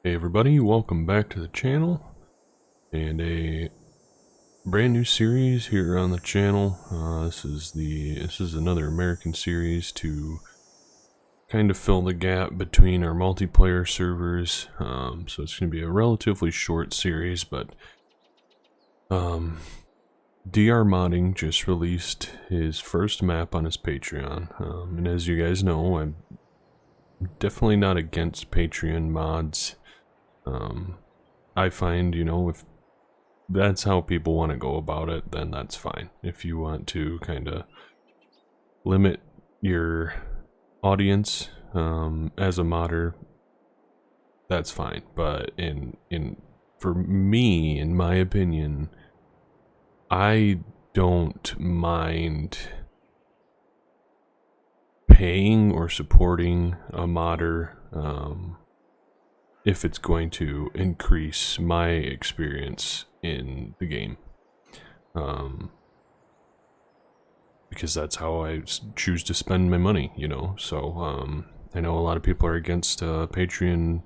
Hey everybody, welcome back to the channel, and a brand new series here on the channel. This is another American series to kind of fill the gap between our multiplayer servers. So it's going to be a relatively short series, but DR Modding just released his first map on his Patreon, and as you guys know, I'm definitely not against Patreon mods. I find, if that's how people want to go about it, then that's fine. If you want to kind of limit your audience as a modder, that's fine. But for me, in my opinion, I don't mind paying or supporting a modder if it's going to increase my experience in the game, because that's how I choose to spend my money, so I know a lot of people are against Patreon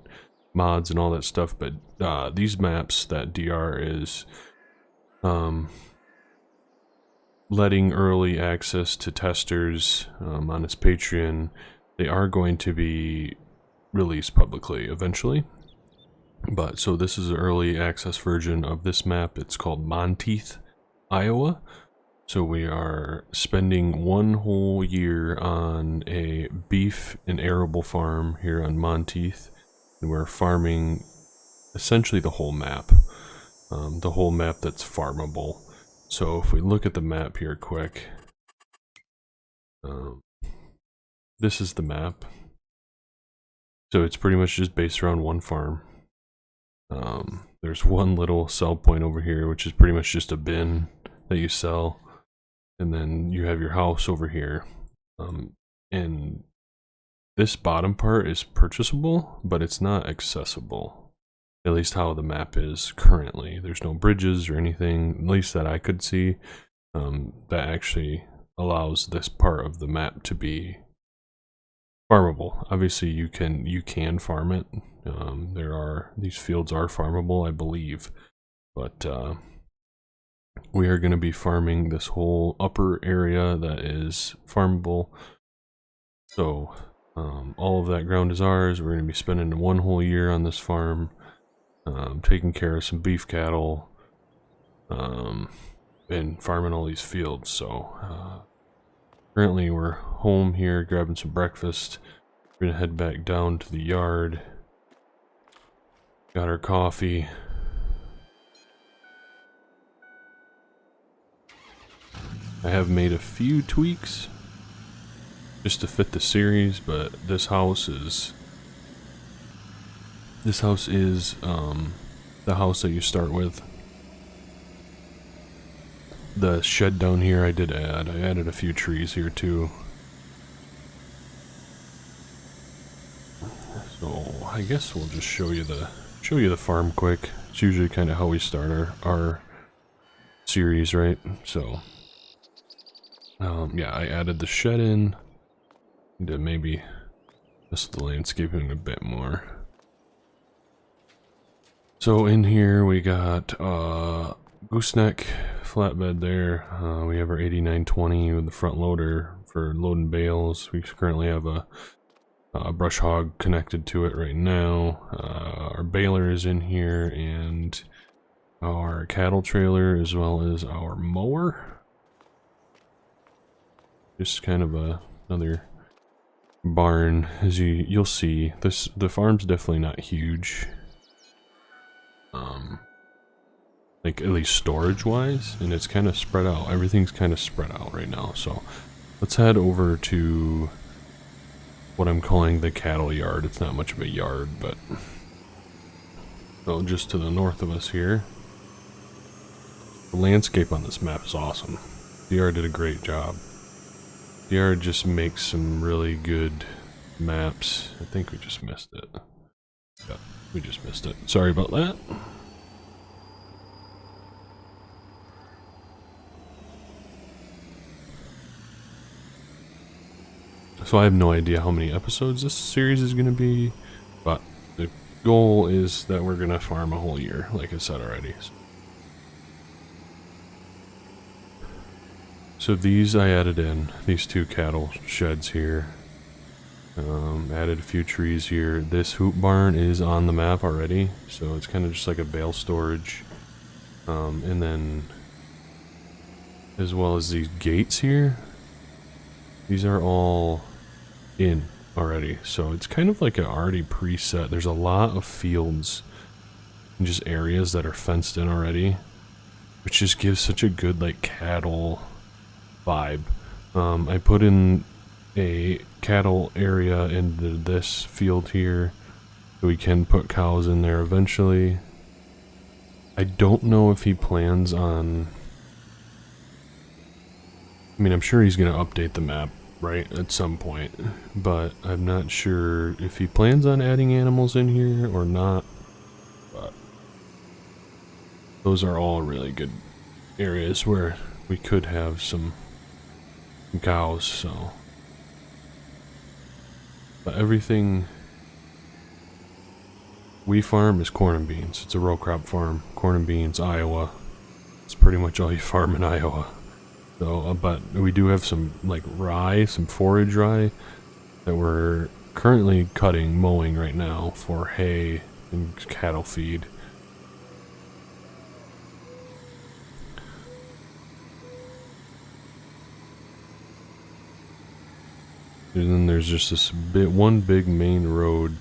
mods and all that stuff, but these maps that DR is letting early access to testers on his Patreon, they are going to be released publicly eventually. But so this is an early access version of this map. It's called Monteith, Iowa. So we are spending one whole year on a beef and arable farm here on Monteith, and we're farming essentially the whole map that's farmable. So if we look at the map here quick, this is the map. So it's pretty much just based around one farm. There's one little sell point over here, which is pretty much just a bin that you sell, and then you have your house over here. And this bottom part is purchasable, but it's not accessible, at least how the map is currently. There's no bridges or anything, at least that I could see, that actually allows this part of the map to be farmable. Obviously you can farm it. These fields are farmable, I believe, but we are going to be farming this whole upper area that is farmable. So all of that ground is ours. We're going to be spending one whole year on this farm, taking care of some beef cattle, and farming all these fields. So currently we're home here grabbing some breakfast. We're gonna head back down to the yard. Got our coffee. I have made a few tweaks just to fit the series, but this house is the house that you start with. The shed down here I added a few trees here too. So I guess we'll just show you the farm quick. It's usually kind of how we start our series, right? So yeah, I added the shed in to maybe just the landscaping a bit more. So in here we got gooseneck flatbed there. We have our 8920 with the front loader for loading bales. We currently have a brush hog connected to it right now. Our baler is in here, and our cattle trailer, as well as our mower. Just kind of another barn. As you'll see, the farm's definitely not huge. Like at least storage wise, and it's kind of spread out. Everything's kind of spread out right now. So let's head over to what I'm calling the cattle yard. It's not much of a yard, but so just to the north of us here. The landscape on this map is awesome. DR did a great job. DR just makes some really good maps. I think we just missed it. Yeah, we just missed it. Sorry about that. So I have no idea how many episodes this series is going to be, but goal is that we're gonna farm a whole year, like I said already. So these I added in, these 2 cattle sheds here. Added a few trees here. This hoop barn is on the map already, so it's kind of just like a bale storage. And then, as well as these gates here, these are all in already. So it's kind of like an already preset. There's a lot of fields and just areas that are fenced in already, which just gives such a good like cattle vibe. I put in a cattle area into this field here, so we can put cows in there eventually. I don't know if he plans on... I mean, I'm sure he's going to update the map, right, at some point, but I'm not sure if he plans on adding animals in here or not. But those are all really good areas where we could have some cows, so... But everything we farm is corn and beans. It's a row crop farm. Corn and beans, Iowa. It's pretty much all you farm in Iowa. So, but we do have some like rye, some forage rye that we're currently cutting, mowing right now for hay and cattle feed. And then there's just this one big main road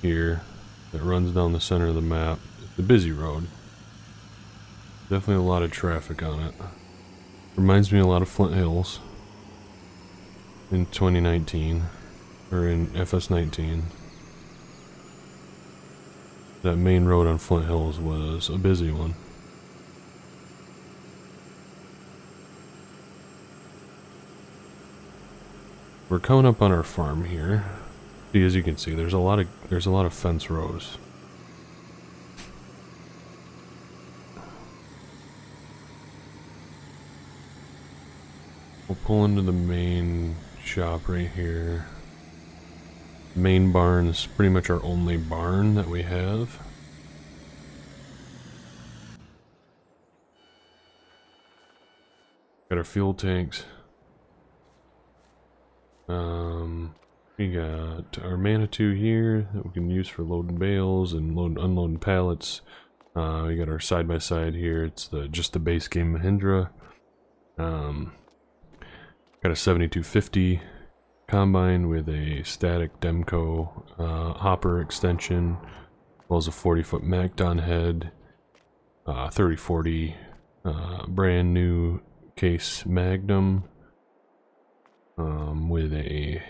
here that runs down the center of the map. It's a busy road. Definitely a lot of traffic on it. Reminds me a lot of Flint Hills in 2019, or in FS19. That main road on Flint Hills was a busy one. We're coming up on our farm here. See, as you can see, there's a lot of fence rows. We'll pull into the main shop right here. Main barn is pretty much our only barn that we have. Got our fuel tanks. We got our Manitou here that we can use for loading bales and unloading pallets. We got our side-by-side here. It's just the base game Mahindra. Got a 7250 combine with a static Demco hopper extension, as well as a 40-foot Macdon head, 3040 brand new case Magnum, with a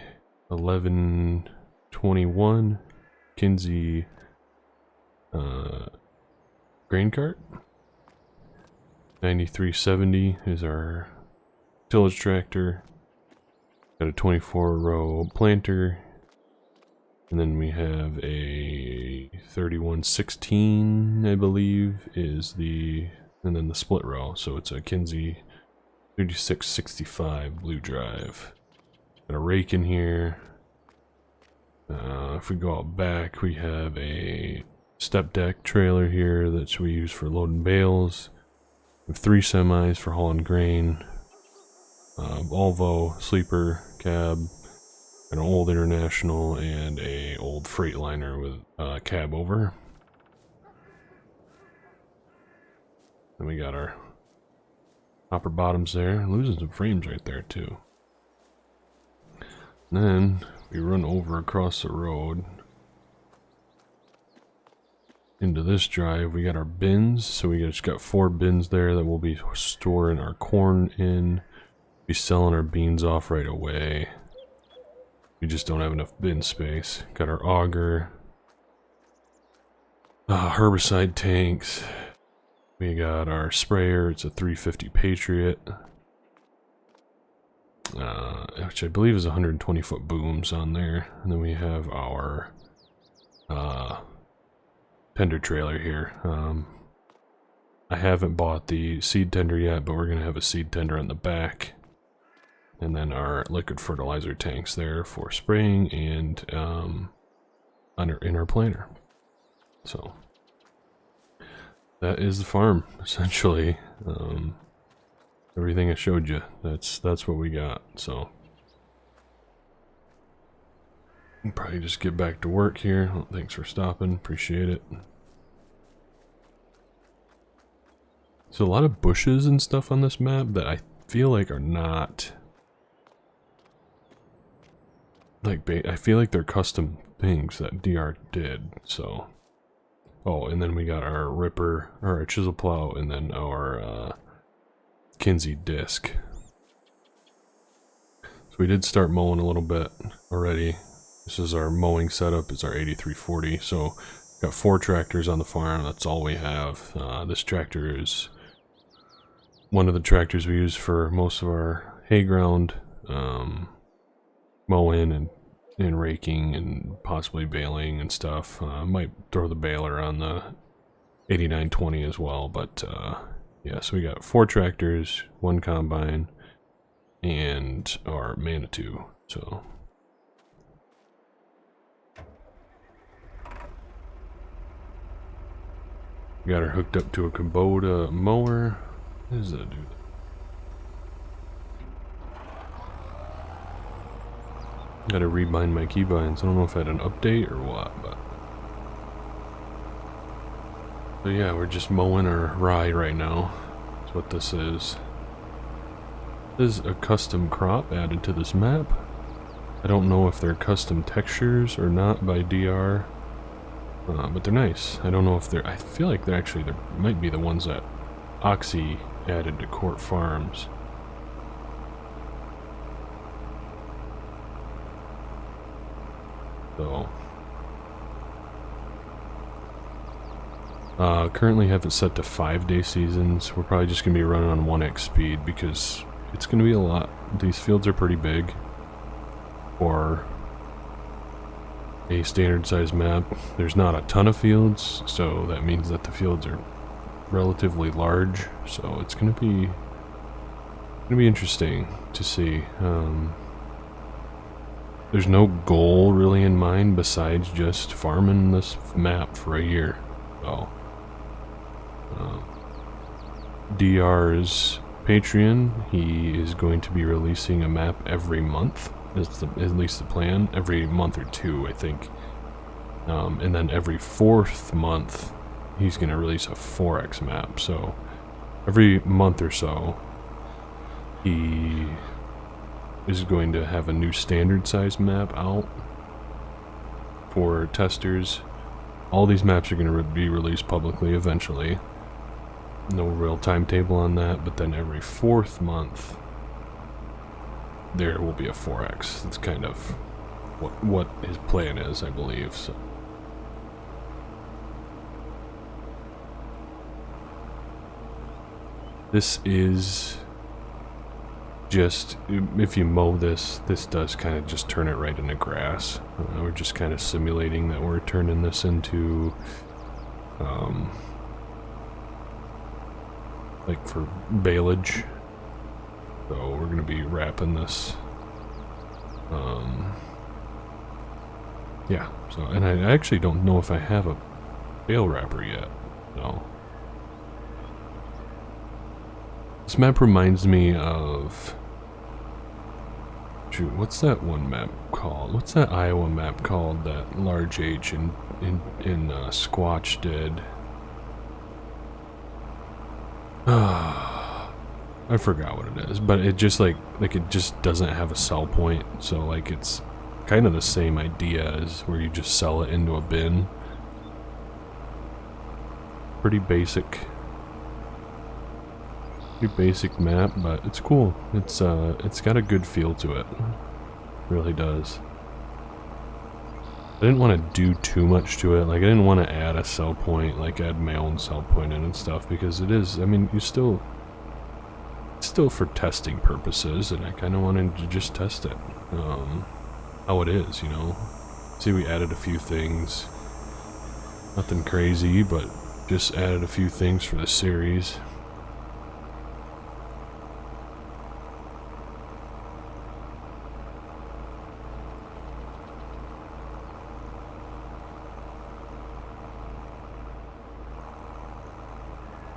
1121 Kinsey grain cart. 9370 is our tillage tractor. Got a 24-row planter, and then we have a 3116, I believe, is the, and then the split row. So it's a Kinsey 3665 blue drive. Got a rake in here. If we go out back, we have a step deck trailer here that we use for loading bales. We have 3 semis for hauling grain. Volvo sleeper cab, an old International, and a old Freightliner with cab over. Then we got our hopper bottoms there. Losing some frames right there too. And then we run over across the road into this drive. We got our bins, so we just got 4 bins there that we'll be storing our corn in. Be selling our beans off right away. We just don't have enough bin space. Got our auger, herbicide tanks. We got our sprayer. It's a 350 Patriot, which I believe is 120-foot booms on there. And then we have our tender trailer here. I haven't bought the seed tender yet, but we're gonna have a seed tender on the back. and then our liquid fertilizer tanks there for spraying and in our planter. So that is the farm essentially. Everything I showed you, that's what we got. So I'll probably just get back to work here. Well, thanks for stopping, appreciate it. So a lot of bushes and stuff on this map that I feel like are not like, I feel like they're custom things that DR did. So, oh, and then we got our ripper, or our chisel plow, and then our Kinsey disc. So we did start mowing a little bit already. This is our mowing setup. It's our 8340. So got 4 tractors on the farm. That's all we have. This tractor is one of the tractors we use for most of our hay ground, mowing and raking and possibly baling and stuff. Might throw the baler on the 8920 as well, but yeah, so we got 4 tractors, 1 combine, and our Manitou. So we got her hooked up to a Kubota mower. What does that do? Gotta rebind my keybinds. I don't know if I had an update or what, but so yeah, we're just mowing our rye right now. That's what this is. This is a custom crop added to this map. I don't know if they're custom textures or not by DR, but they're nice. I don't know if they're, I feel like they're actually, they might be the ones that Oxy added to Court Farms. So currently have it set to 5-day seasons. We're probably just gonna be running on 1x speed because it's gonna be a lot. These fields are pretty big for a standard size map. There's not a ton of fields, so that means that the fields are relatively large. So it's gonna be interesting to see. There's no goal really in mind besides just farming this map for a year. So DR's Patreon, he is going to be releasing a map every month. That's at least the plan. Every month or 2, I think. And then every 4th month, he's going to release a 4x map. So every month or so, he is going to have a new standard size map out for testers. All these maps are going to be released publicly eventually. No real timetable on that, but then every 4th month there will be a 4x. That's kind of what his plan is, I believe. So this is just, if you mow this does kind of just turn it right into grass. We're just kind of simulating that we're turning this into like for bailage. So we're gonna be wrapping this. Yeah, so, and I actually don't know if I have a bale wrapper yet. No. This map reminds me of, shoot, what's that one map called? What's that Iowa map called that Large H in Squatch did? I forgot what it is, but it just like it just doesn't have a sell point, so like it's kind of the same idea as where you just sell it into a bin. Pretty basic map, but it's cool. It's got a good feel to it. It really does. I didn't want to do too much to it. Like, I didn't want to add a sell point, like add my own sell point in and stuff, because it is, I mean, it's still for testing purposes, and I kind of wanted to just test it, how it is, you know. See, we added a few things, nothing crazy, but just added a few things for the series.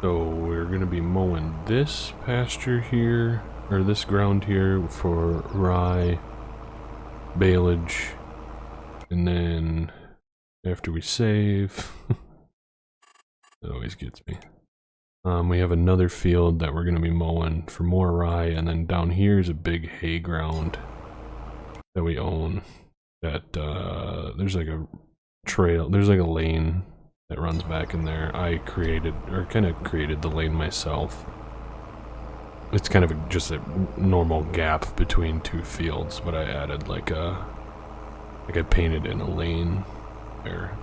So we're going to be mowing this pasture here, or this ground here for rye, bailage, and then after we save, that always gets me. We have another field that we're going to be mowing for more rye, and then down here is a big hay ground that we own. That there's like a trail, there's like a lane that runs back in there. I created, or kind of created the lane myself. It's kind of just a normal gap between two fields, but I added like I painted in a lane there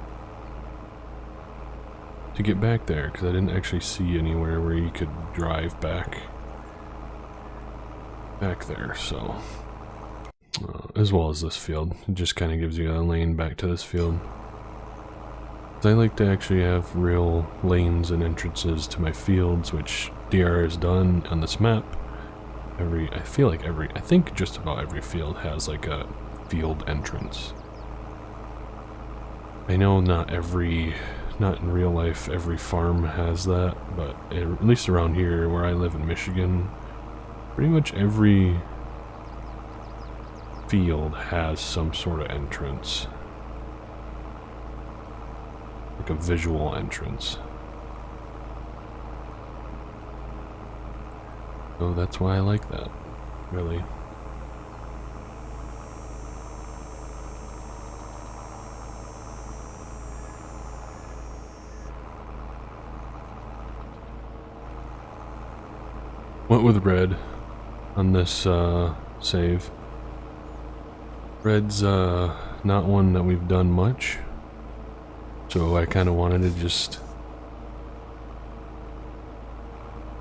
to get back there, because I didn't actually see anywhere where you could drive back there, so as well as this field. It just kind of gives you a lane back to this field. I like to actually have real lanes and entrances to my fields, which DR has done on this map. I think just about every field has like a field entrance. I know not in real life every farm has that, but at least around here where I live in Michigan, pretty much every field has some sort of entrance. Like a visual entrance. So that's why I like that, really. Went with red on this save. Red's not one that we've done much, so I kind of wanted to just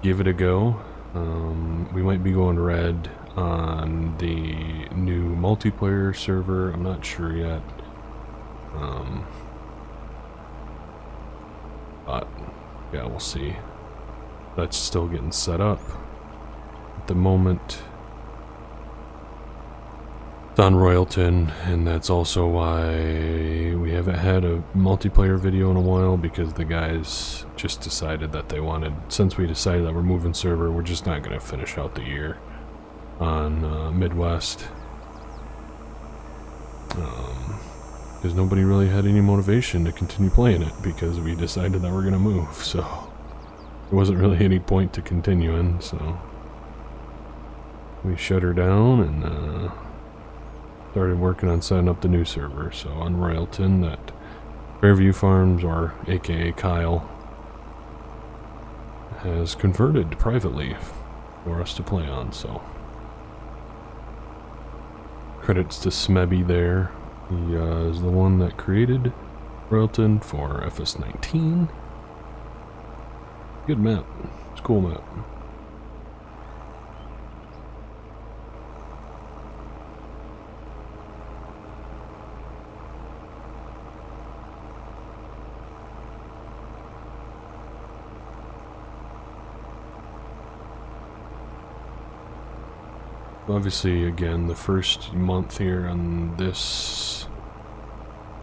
give it a go. We might be going red on the new multiplayer server. I'm not sure yet. But yeah, we'll see. That's still getting set up at the moment. It's on Royalton, and that's also why we haven't had a multiplayer video in a while, because the guys just decided that they wanted, since we decided that we're moving server, we're just not going to finish out the year on Midwest. Because nobody really had any motivation to continue playing it, because we decided that we're going to move, so there wasn't really any point to continuing, so we shut her down and started working on setting up the new server. So on Royalton, that Fairview Farms, or aka Kyle, has converted privately for us to play on. So credits to Smebby there. He is the one that created Royalton for FS19. Good map. It's a cool map. Obviously, again, the first month here on this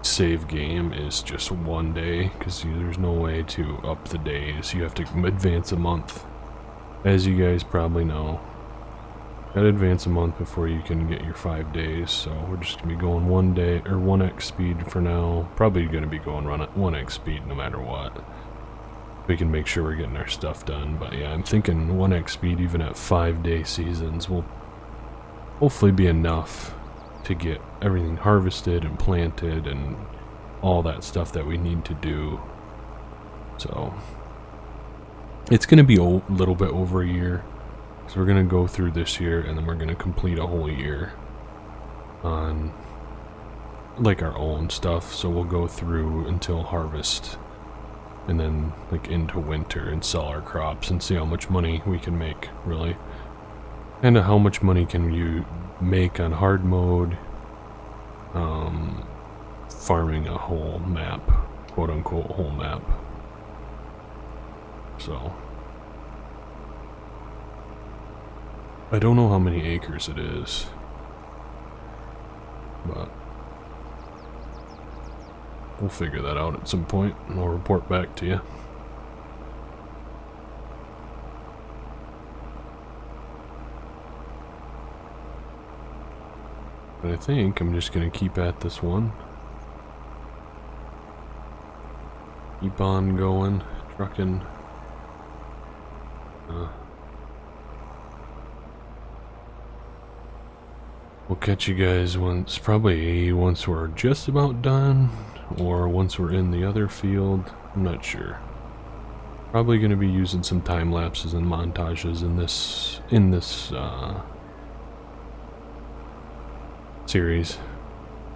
save game is just one day, because there's no way to up the days. You have to advance a month, as you guys probably know. Gotta advance a month before you can get your 5 days, so we're just gonna be going 1 day, or 1x speed for now. Probably gonna be going 1x speed no matter what. We can make sure we're getting our stuff done, but yeah, I'm thinking 1x speed even at 5-day seasons will hopefully be enough to get everything harvested and planted and all that stuff that we need to do. So it's going to be a little bit over a year, because we're going to go through this year and then we're going to complete a whole year on like our own stuff. So we'll go through until harvest and then like into winter and sell our crops and see how much money we can make, really. And how much money can you make on hard mode, farming a whole map, quote unquote whole map. So I don't know how many acres it is, but we'll figure that out at some point and I'll report back to you. But I think I'm just gonna keep at this one. Keep on going, trucking. We'll catch you guys probably once we're just about done, or once we're in the other field. I'm not sure. Probably going to be using some time lapses and montages in this series.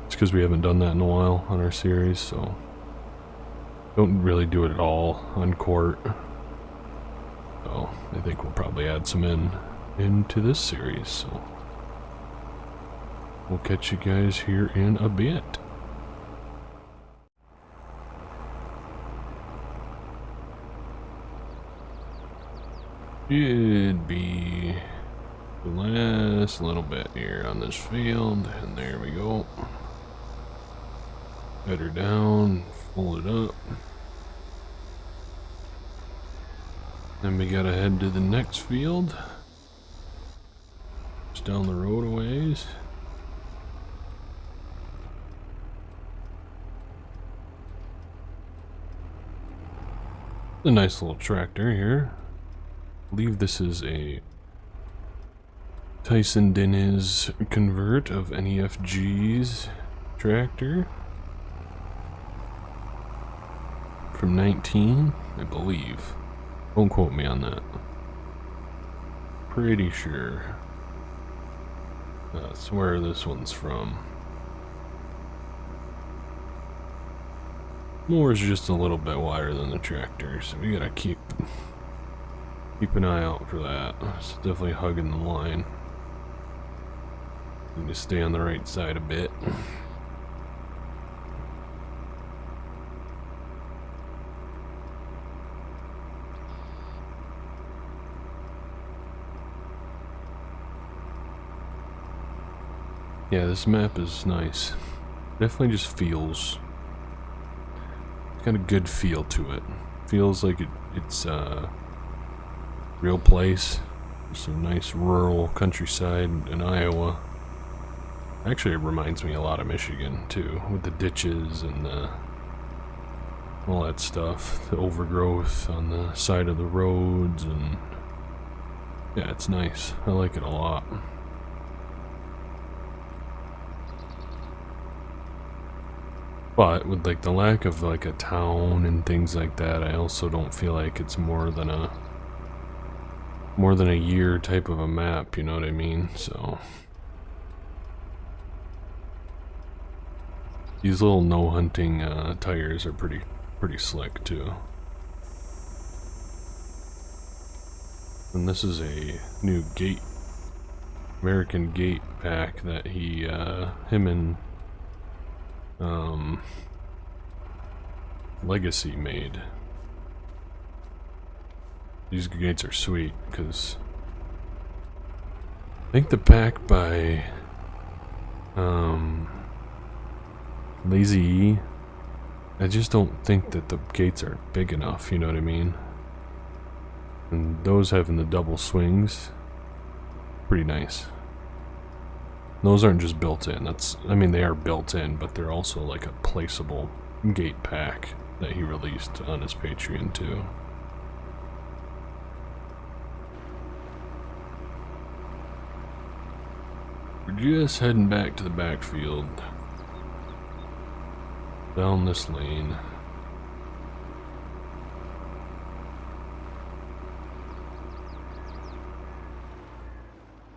It's because we haven't done that in a while on our series, so don't really do it at all on court. So I think we'll probably add some into this series. So we'll catch you guys here in a bit. Should be the last little bit here on this field, and there we go. Header down, fold it up. Then we gotta head to the next field. Just down the road a ways. A nice little tractor here. I believe this is a Tyson Diniz convert of NEFG's tractor from 19, I believe. Don't quote me on that. Pretty sure that's where this one's from. Moore's just a little bit wider than the tractor, so we gotta keep an eye out for that. It's definitely hugging the line. Need to stay on the right side a bit. Yeah, this map is nice. Definitely just feels, it's got a good feel to it. Feels like it's a real place. Some nice rural countryside in Iowa. Actually, it reminds me a lot of Michigan too, with the ditches and all that stuff. The overgrowth on the side of the roads, and yeah, it's nice. I like it a lot. But with like the lack of like a town and things like that, I also don't feel like it's more than a year type of a map, you know what I mean? So these little no hunting tires are pretty slick too. And this is a new gate, American gate pack that him and Legacy made. These gates are sweet because I think the pack by Lazy E, I just don't think that the gates are big enough, you know what I mean? And those having the double swings, pretty nice. Those aren't just built in, I mean they are built in, but they're also like a placeable gate pack that he released on his Patreon too. We're just heading back to the backfield. Down this lane.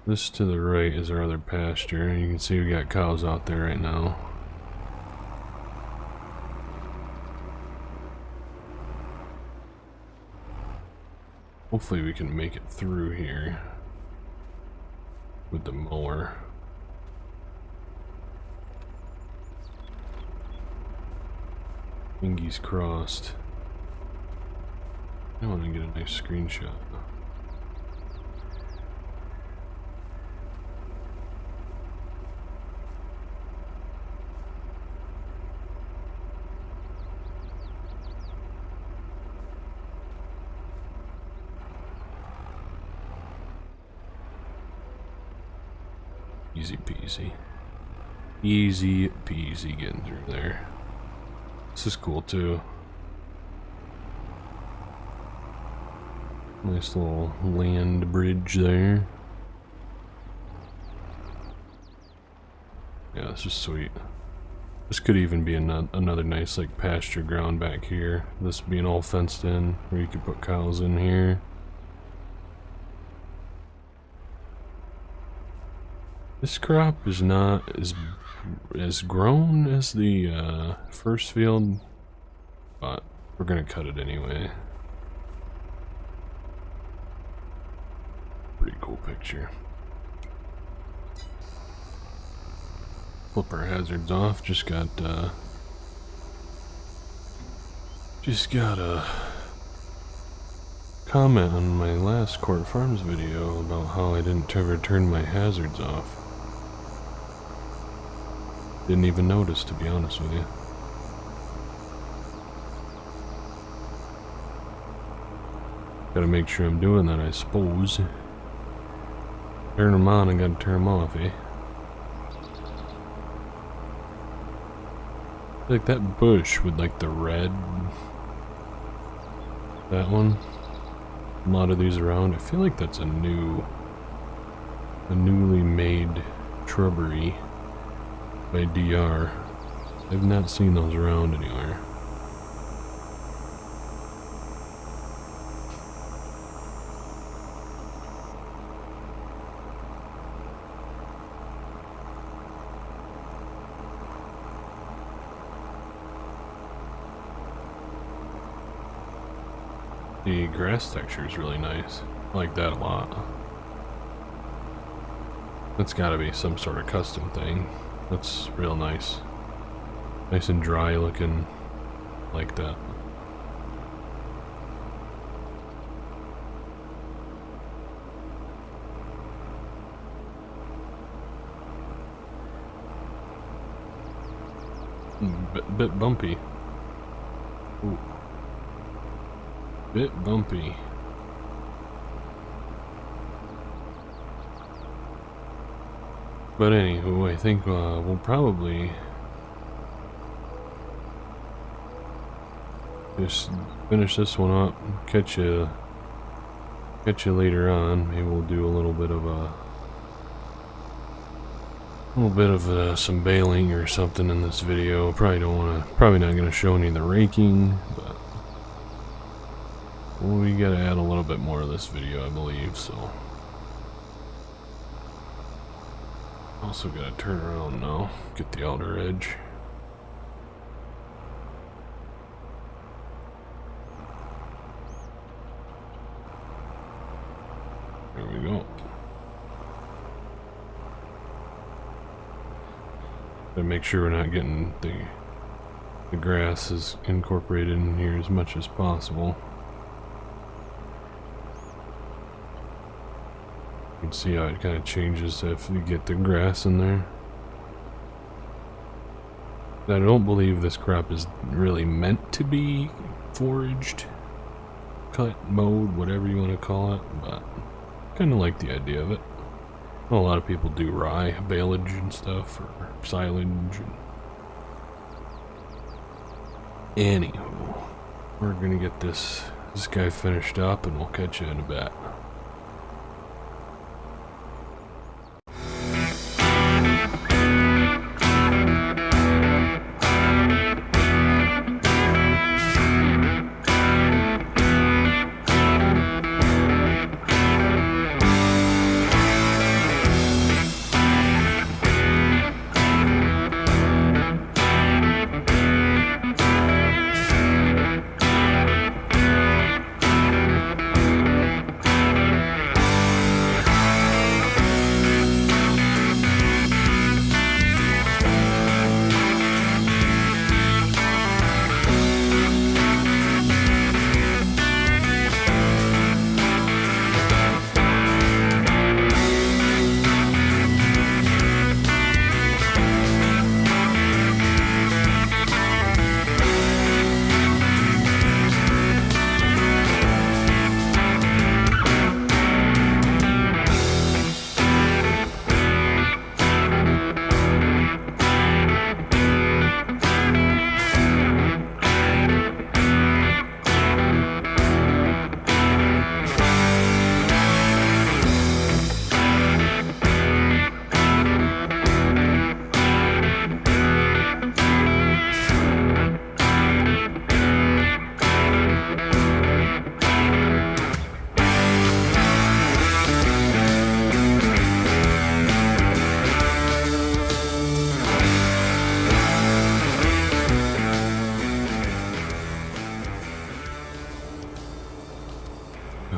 This to the right is our other pasture. You can see we got cows out there right now. Hopefully we can make it through here with the mower. Fingies crossed. I want to get a nice screenshot. Easy peasy. Easy peasy getting through there. This is cool too. Nice little land bridge there. Yeah, this is sweet. This could even be another nice like pasture ground back here. This being all fenced in, where you could put cows in here. This crop is not as grown as the first field, but we're gonna cut it anyway. Pretty cool picture. Flip our hazards off. Just got a comment on my last Court Farms video about how I didn't ever turn my hazards off. Didn't even notice, to be honest with you. Gotta make sure I'm doing that, I suppose. Turn them on, I gotta turn them off, eh? Like that bush with like the red, that one, a lot of these around, I feel like that's a newly made shrubbery by DR. I've not seen those around anywhere. The grass texture is really nice. I like that a lot. That's gotta be some sort of custom thing. That's real nice. Nice and dry looking like that. Bit bumpy. Ooh. Bit bumpy. But anywho, I think we'll probably just finish this one up. Catch you later on. Maybe we'll do a little bit of some baling or something in this video. Probably not gonna show any of the raking, but we gotta add a little bit more of this video, I believe, so. Also gotta turn around now, get the outer edge. There we go. Gotta make sure we're not getting the grass is incorporated in here as much as possible. You can see how it kind of changes if you get the grass in there. I don't believe this crop is really meant to be foraged, cut, mowed, whatever you want to call it, but kind of like the idea of it. A lot of people do rye, bailage and stuff, or silage. Anywho, we're gonna get this guy finished up and we'll catch you in a bit.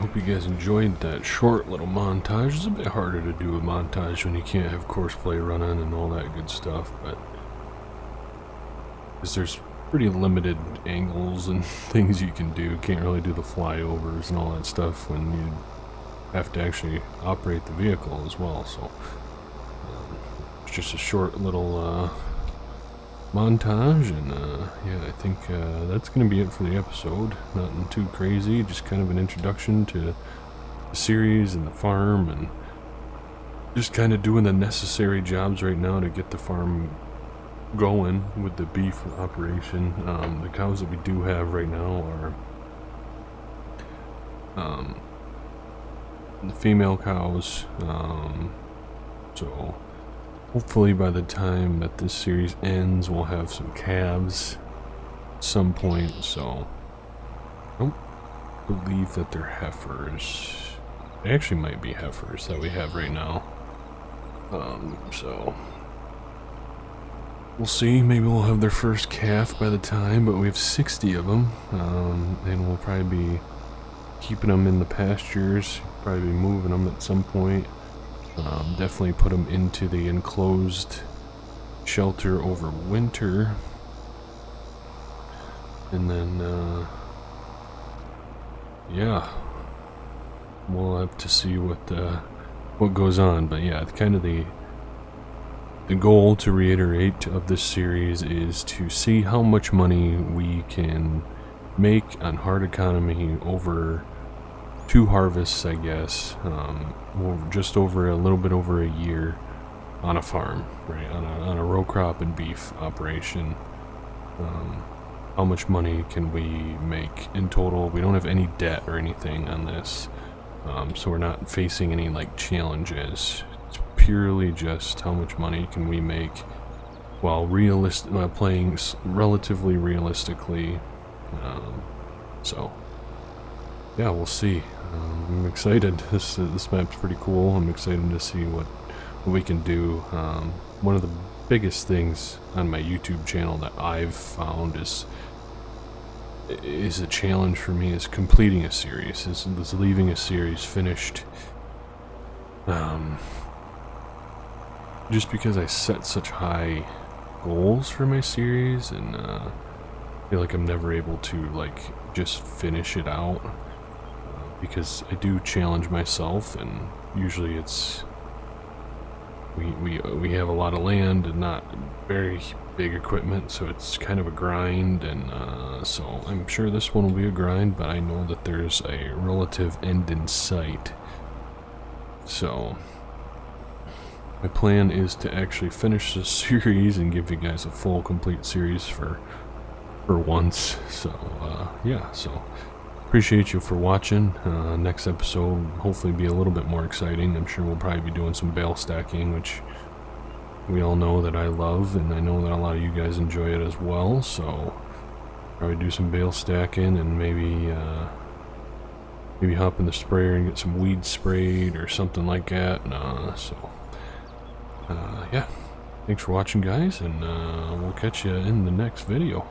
hope you guys enjoyed that short little montage. It's a bit harder to do a montage when you can't have courseplay running and all that good stuff, but because there's pretty limited angles and things you can do. Can't really do the flyovers and all that stuff when you have to actually operate the vehicle as well. So it's just a short little montage, and yeah, I think that's gonna be it for the episode. Nothing too crazy, just kind of an introduction to the series and the farm, and just kind of doing the necessary jobs right now to get the farm going with the beef operation. The cows that we do have right now are the female cows, so hopefully by the time that this series ends we'll have some calves at some point. So I don't believe that they're heifers. They actually might be heifers that we have right now. So we'll see. Maybe we'll have their first calf by the time, but we have 60 of them, and we'll probably be keeping them in the pastures, probably be moving them at some point. Definitely put them into the enclosed shelter over winter, and then yeah, we'll have to see what goes on. But yeah, kind of the goal, to reiterate, of this series is to see how much money we can make on hard economy over 2 harvests, I guess, just over a little bit over a year on a farm, right? On a row crop and beef operation. How much money can we make in total? We don't have any debt or anything on this, so we're not facing any like challenges. It's purely just how much money can we make while playing relatively realistically. So yeah, we'll see. I'm excited. This map's pretty cool. I'm excited to see what we can do. One of the biggest things on my YouTube channel that I've found is a challenge for me is completing a series. Is leaving a series finished. Just because I set such high goals for my series, and I feel like I'm never able to like just finish it out. Because I do challenge myself, and usually it's we have a lot of land and not very big equipment, so it's kind of a grind, and so I'm sure this one will be a grind, but I know that there's a relative end in sight. So my plan is to actually finish this series and give you guys a full complete series for once. So yeah, so appreciate you for watching. Next episode will hopefully be a little bit more exciting. I'm sure we'll probably be doing some bale stacking, which we all know that I love, and I know that a lot of you guys enjoy it as well. So probably do some bale stacking, and maybe hop in the sprayer and get some weed sprayed or something like that. Yeah, thanks for watching, guys, and we'll catch you in the next video.